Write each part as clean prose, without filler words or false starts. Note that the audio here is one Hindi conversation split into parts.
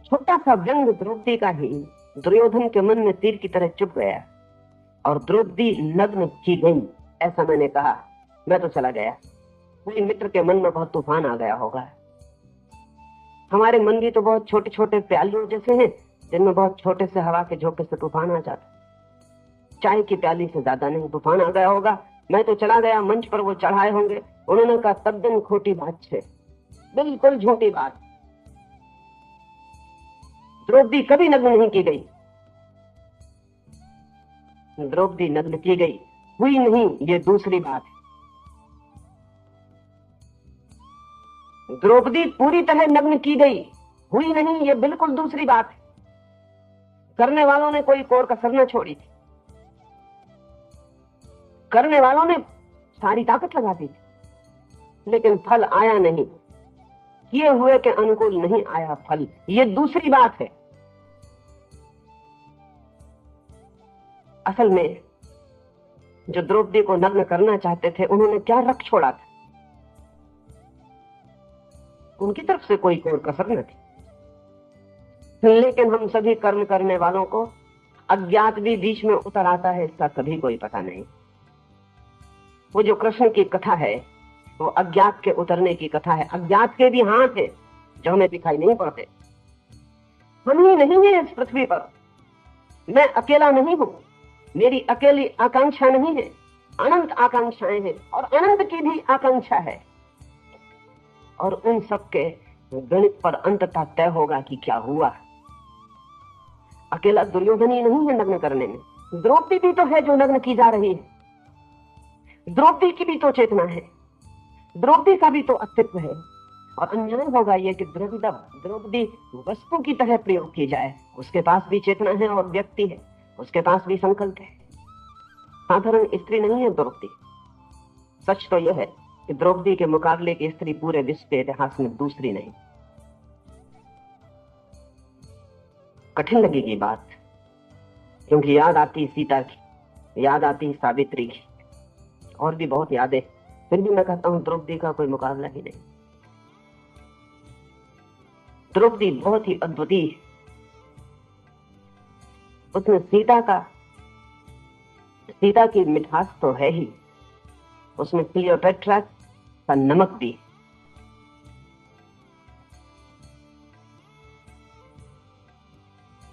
छोटा सा व्यंग द्रौपदी का ही दुर्योधन के मन में तीर की तरह चुभ गया और द्रौपदी नग्न की गई। ऐसा मैंने कहा, मैं तो चला गया। कोई मित्र के मन में बहुत तूफान आ गया होगा। हमारे मन भी तो बहुत छोटे छोटे प्यालियों जैसे हैं, जिनमें बहुत छोटे से हवा के झोंके से तूफान आ जाता। चाय की प्याली से ज्यादा नहीं तूफान आ गया होगा। मैं तो चला गया। मंच पर वो चढ़ाए होंगे, उन्होंने कहा तद्दन खोटी बात है, बिल्कुल झूठी बात। द्रौपदी कभी नग्न नहीं की गई। द्रौपदी नग्न की गई हुई नहीं, ये दूसरी बात है। द्रौपदी पूरी तरह नग्न की गई हुई नहीं, ये बिल्कुल दूसरी बात है। करने वालों ने कोई कोर कसर न छोड़ी थी। करने वालों ने सारी ताकत लगा दी थी, लेकिन फल आया नहीं। किए हुए के अनुकूल नहीं आया फल, ये दूसरी बात है। असल में जो द्रौपदी को नग्न करना चाहते थे, उन्होंने क्या रख छोड़ा था? उनकी तरफ से कोई कोर कसर न थी। लेकिन हम सभी कर्म करने वालों को अज्ञात भी बीच में उतर आता है, इसका कभी कोई पता नहीं। वो जो कृष्ण की कथा है, वो अज्ञात के उतरने की कथा है। अज्ञात के भी हाथ है जो हमें दिखाई नहीं पड़ते। हम ही नहीं है इस पृथ्वी पर। मैं अकेला नहीं हूं, मेरी अकेली आकांक्षा नहीं है, अनंत आकांक्षाएं हैं और अनंत की भी आकांक्षा है। और उन सबके गणित पर अंततः तय होगा कि क्या हुआ। अकेला दुर्योधन ही नहीं है नग्न करने में, द्रौपदी भी तो है जो नग्न की जा रही है। द्रौपदी की भी तो चेतना है, द्रौपदी का भी तो अस्तित्व है। और अन्याय होगा यह कि द्रौपदी वस्तु की तरह प्रयोग की जाए। उसके पास भी चेतना है और व्यक्ति है, उसके पास भी संकल्प है। साधारण स्त्री नहीं है द्रौपदी। सच तो यह है कि द्रौपदी के मुकाबले की स्त्री पूरे विश्व के इतिहास में दूसरी नहीं। कठिन लगेगी बात, क्योंकि याद आती सीता की, याद आती सावित्री की, और भी बहुत यादें। फिर भी मैं कहता हूं द्रौपदी का कोई मुकाबला ही नहीं। द्रौपदी बहुत ही अद्वितीय। उसमें सीता की मिठास तो है ही, उसमें क्लियोपेट्रा का नमक भी।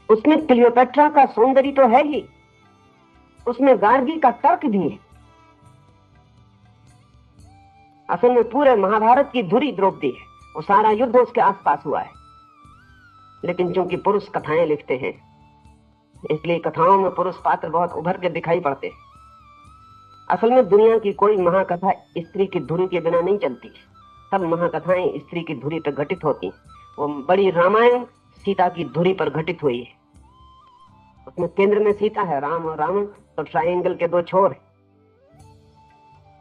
उसमें क्लियोपेट्रा का सौंदर्य तो है ही, उसमें गार्गी का तर्क भी है। असल में पूरे महाभारत की धुरी द्रौपदी है। वो सारा युद्ध उसके आसपास हुआ है। लेकिन चूंकि पुरुष कथाएं लिखते हैं, इसलिए कथाओं में पुरुष पात्र बहुत उभर के दिखाई पड़ते हैं। असल में दुनिया की कोई महाकथा स्त्री की धुरी के बिना नहीं चलती। सब महाकथाएं स्त्री की धुरी पर घटित होती हैं। वो बड़ी रामायण सीता की धुरी पर घटित हुई है। उसमें केंद्र में सीता है, राम और रावण तो ट्रायंगल के दो छोर है,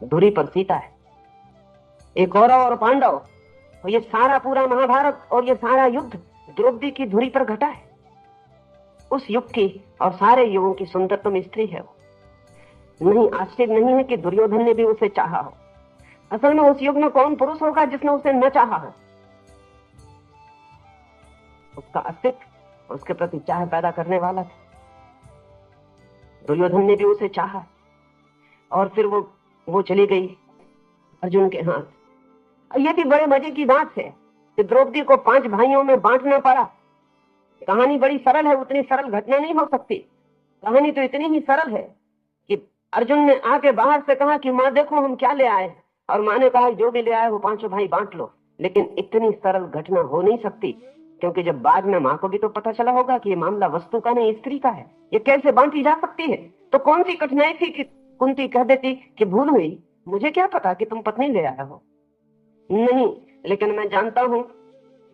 धुरी पर सीता है। एक कौरव और पांडव, तो ये सारा पूरा महाभारत और ये सारा युद्ध द्रौपदी की धुरी पर घटा है। उस युग की और सारे युगों की सुंदरतम स्त्री है वो। नहीं, आश्चर्य नहीं है कि दुर्योधन ने भी उसे चाहा हो। असल में उस युग में कौन पुरुष होगा जिसने उसे न चाहा हो? उसका अस्तित्व उसके प्रति चाह पैदा करने वाला था। दुर्योधन ने भी उसे चाहा और फिर वो चली गई अर्जुन के हाथ। ये भी बड़े मजे की बात है कि द्रौपदी को 5 भाइयों में बांटना पड़ा। कहानी बड़ी सरल है, उतनी सरल घटना नहीं हो सकती। कहानी तो इतनी ही सरल है कि अर्जुन ने आके बाहर से कहा कि माँ देखो हम क्या ले आए, और माँ ने कहा जो भी ले आए वो 5 भाई बांट लो। लेकिन इतनी सरल घटना हो नहीं सकती, क्योंकि जब बाद में माँ को भी तो पता चला होगा कि ये मामला वस्तु का नहीं स्त्री का है, ये कैसे बांटी जा सकती है। तो कौन सी कठिनाई थी कि कुंती कह देती कि भूल हुई, मुझे क्या पता कि तुम पत्नी ले आया हो। नहीं, लेकिन मैं जानता हूं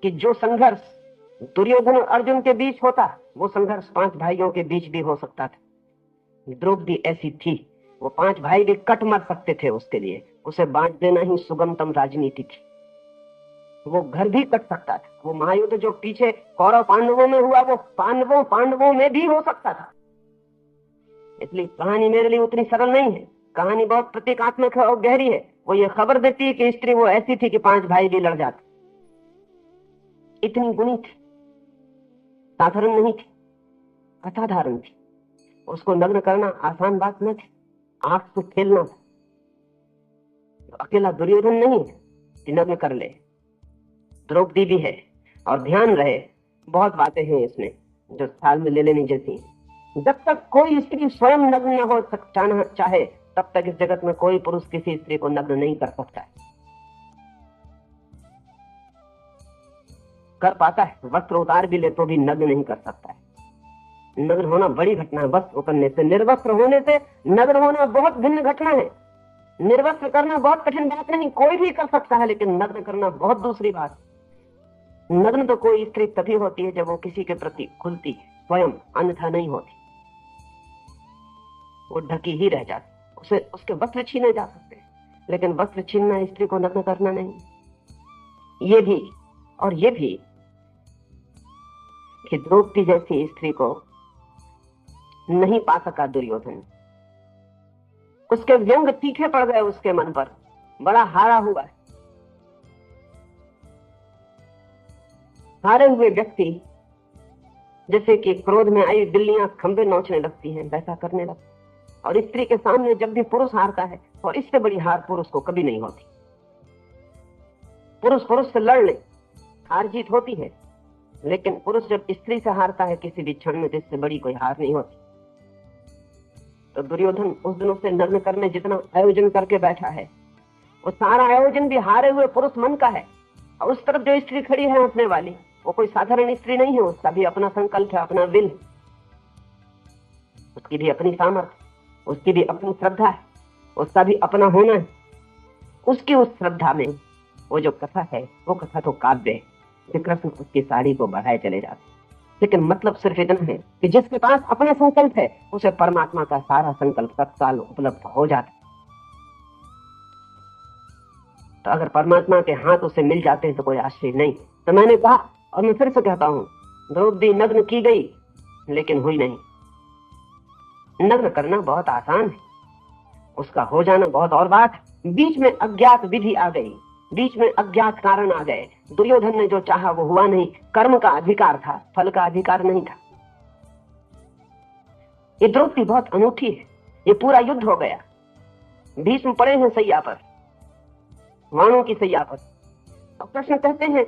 कि जो संघर्ष दुर्योधन और अर्जुन के बीच होता, वो संघर्ष 5 भाइयों के बीच भी हो सकता था। द्रौपदी ऐसी थी, वो 5 भाई भी कट मर सकते थे उसके लिए। उसे बांट देना ही सुगमतम राजनीति थी। वो घर भी कट सकता था। वो महायुद्ध जो पीछे कौरव पांडवों में हुआ, वो पांडवों में भी हो सकता था। इसलिए कहानी मेरे लिए उतनी सरल नहीं है। कहानी बहुत प्रतीकात्मक है और गहरी है। वो ये खबर देती है कि स्त्री वो ऐसी थी कि 5 भाई भी लड़ जाते। इतनी गुणी थी, साधारण नहीं थी, असाधारण थी। उसको नग्न करना आसान बात न थी, आंख से खेलना था। अकेला दुर्योधन नहीं कि नग्न कर ले, द्रौपदी भी है। और ध्यान रहे, बहुत बातें हैं इसमें जो ख्याल में ले लेनी जैसी। जब तक कोई स्त्री स्वयं नग्न न हो सकना चाहे, तब तक इस जगत में कोई पुरुष किसी स्त्री को नग्न नहीं कर सकता है। कर पाता है, वस्त्र उतार भी ले तो भी नग्न नहीं कर सकता है। नग्न होना बड़ी घटना है, वस्त्र उतरने से। निर्वस्त्र होने से नग्न होना बहुत भिन्न घटना है। निर्वस्त्र करना बहुत कठिन बात नहीं, कोई भी कर सकता है, लेकिन नग्न करना बहुत दूसरी बात। नग्न तो कोई स्त्री तभी होती है जब वो किसी के प्रति खुलती है स्वयं, अन्यथा नहीं होती। वो ढकी ही रह जाती, उसे उसके वस्त्र छीने जा सकते हैं, लेकिन वस्त्र छीनना स्त्री को नग्न करना नहीं। ये भी और ये भी कि द्रौपदी जैसी स्त्री को नहीं पा सका दुर्योधन। उसके व्यंग तीखे पड़ गए उसके मन पर, बड़ा हारा हुआ है। हारे हुए व्यक्ति जैसे कि क्रोध में आई बिल्लियां खंबे नोचने लगती हैं, वैसा करने लगती। और स्त्री के सामने जब भी पुरुष हारता है, और इससे बड़ी हार पुरुष को कभी नहीं होती। पुरुष पुरुष से लड़ ले, हार जीत होती है, लेकिन पुरुष जब स्त्री से हारता है किसी भी क्षण में, जिससे बड़ी कोई हार नहीं होती। तो दुर्योधन उस दिनों से नग्न करने जितना आयोजन करके बैठा है, वो सारा आयोजन भी हारे हुए पुरुष मन का है। और उस तरफ जो स्त्री खड़ी है हंसने वाली, वो कोई साधारण स्त्री नहीं है, उसका भी अपना संकल्प है, अपना विल, उसकी भी अपनी सामर्थ्य, उसकी भी अपनी श्रद्धा है, उसका भी अपना होना है। उसकी उस श्रद्धा में वो जो कथा है, वो कथा तो काव्य है। श्री कृष्ण उसकी साड़ी को बढ़ाए चले जाते, लेकिन मतलब सिर्फ इतना है कि जिसके पास अपना संकल्प है, उसे परमात्मा का सारा संकल्प तत्काल उपलब्ध हो जाता है। तो अगर परमात्मा के हाथ उसे मिल जाते हैं तो कोई आश्चर्य नहीं। तो मैंने कहा, और मैं फिर से कहता हूं, द्रौपदी नग्न की गई लेकिन हुई नहीं। नग्न करना बहुत आसान है, उसका हो जाना बहुत और बात है। बीच में अज्ञात विधि आ गई, बीच में अज्ञात कारण आ गए। दुर्योधन ने जो चाहा वो हुआ नहीं। कर्म का अधिकार था, फल का अधिकार नहीं था। ये द्रौपदी बहुत अनूठी है। ये पूरा युद्ध हो गया, भीष्म पड़े हैं सैया पर, वाणों की सैया पर। और कृष्ण कहते हैं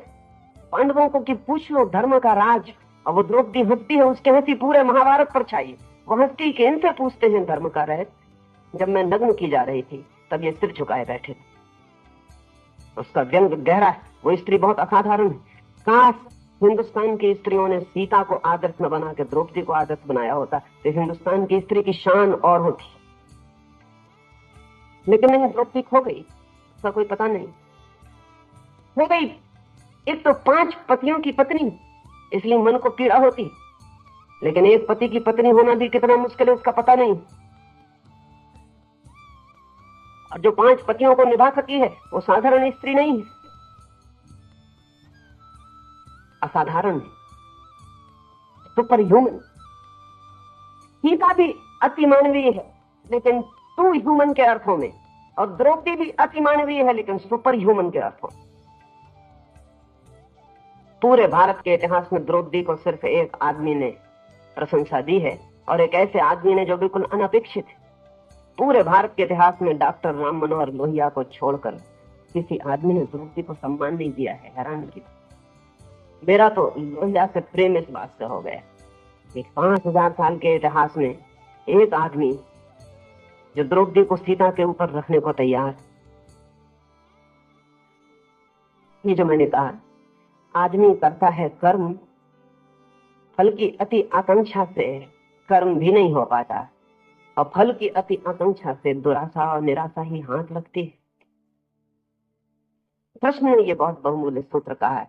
पांडवों को कि पूछ लो धर्म का राज, और वो द्रौपदी हंसती है, उसकी हंसी पूरे महाभारत पर छाई। वो हंसती के इनसे पूछते हैं धर्म का रहस्य। जब मैं नग्न की जा रही थी तब ये सिर झुकाए बैठे थे। उसका व्यंग गहरा है। वो स्त्री बहुत असाधारण है। काश हिंदुस्तान की स्त्रियों ने सीता को आदर्श न बना के द्रौपदी को आदर्श बनाया होता तो हिंदुस्तान की स्त्री की शान और होती। लेकिन नहीं, द्रौपदी खो गई, उसका कोई पता नहीं। हो गई एक तो 5 पतियों की पत्नी, इसलिए मन को पीड़ा होती, लेकिन एक पति की पत्नी होना भी कितना मुश्किल है उसका पता नहीं। और जो 5 पतियों को निभा सकी है वो साधारण स्त्री नहीं है, असाधारण है, सुपर ह्यूमन। सीता भी अति मानवीय है, लेकिन टू ह्यूमन के अर्थों में, और द्रौपदी भी अति मानवीय है, लेकिन सुपर ह्यूमन के अर्थों में। पूरे भारत के इतिहास में द्रौपदी को सिर्फ एक आदमी ने प्रशंसा दी है, और एक ऐसे आदमी ने जो बिल्कुल अनपेक्षित है। पूरे भारत के इतिहास में डॉक्टर राम मनोहर लोहिया को छोड़कर किसी आदमी ने द्रौपदी को सम्मान नहीं दिया है। हैरान की मेरा तो लोहिया से प्रेम इस बात से हो गया कि 5000 साल के इतिहास में एक आदमी जो द्रौपदी को सीता के ऊपर रखने को तैयार। ये जो मैंने कहा, आदमी करता है कर्म, फल की अति आकांक्षा से कर्म भी नहीं हो पाता, और फल की अति आकांक्षा से दुराशा और निराशा ही हाथ लगती है। कृष्ण ने ये बहुत बहुमूल्य सूत्र कहा है,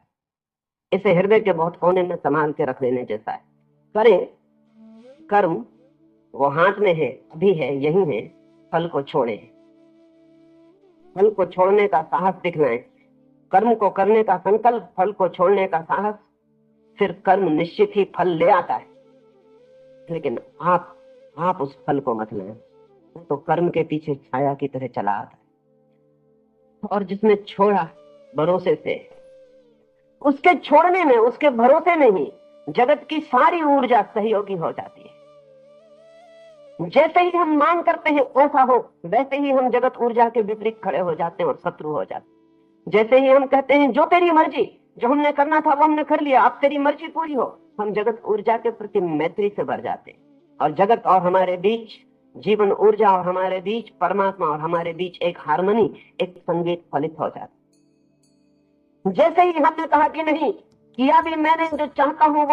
इसे हृदय के बहुत कोने में संभाल के रख लेने जैसा है। करें कर्म, वो हाथ में है, अभी है, यही है, फल को छोड़े, फल को छोड़ने का साहस दिखलाएं। कर्म को करने का संकल्प, फल को छोड़ने का साहस, फिर कर्म निश्चित ही फल ले आता है। लेकिन आप उस फल को मत लें, तो कर्म के पीछे छाया की तरह चला आता है। और जिसने छोड़ा भरोसे से, उसके छोड़ने में, उसके भरोसे में ही जगत की सारी ऊर्जा सहयोगी हो जाती है। जैसे ही हम मांग करते हैं ऐसा हो, वैसे ही हम जगत ऊर्जा के विपरीत खड़े हो जाते हैं और शत्रु हो जाते हैं। जैसे ही हम कहते हैं जो तेरी मर्जी, जो हमने करना था वो हमने कर लिया, अब तेरी मर्जी पूरी हो, हम जगत ऊर्जा के प्रति मैत्री से भर जाते हैं और जगत और हमारे बीच, जीवन ऊर्जा और हमारे बीच, परमात्मा और हमारे बीच एक हार्मनी, एक संगीत फलित हो जाता है। जैसे ही हमने कहा कि नहीं, किया भी मैंने जो चाहता हूं वो